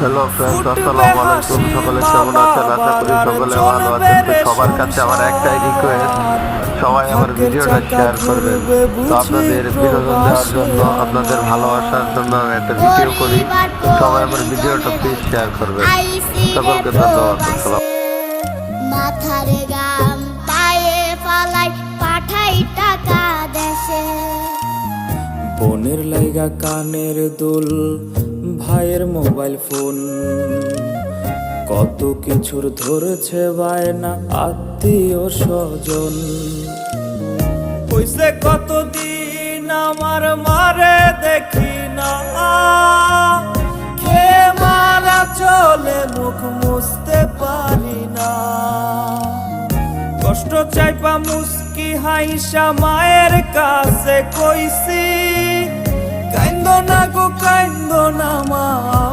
Hello friends, আসসালামু আলাইকুম। সকলে কেমন আছেন? আশা করি সকলে ভালো আছেন। তো সবার কাছে আমার একটাই রিকোয়েস্ট, সবাই আমার ভিডিওটা শেয়ার করবেন। তো আপনাদের বিনোদন দেওয়ার জন্য, আপনাদের ভালোবাসার জন্য আমি একটা ভিডিও করি। সবাই আমার ভিডিওটা প্লিজ শেয়ার করবেন। সকলকে ধন্যবাদ। আসসালাম। মাথারে গাম পায়ে ফালাই পাঠাই টাকা দেশে। বোনের লাইগা কানের দুল, ভাইয়ের মোবাইল ফোন, কত কিছুর ধরেছে বায়না আত্মীয় স্বজন। হইছে কতদিন আমার মারে দেখি না, কে মারা চলে মুখ মুছতে পারি না। কষ্ট চাইপা মুস্কি হাইসা মায়ের কাছে কইছি, কাইন্দো না গো কাইন্দো না মা।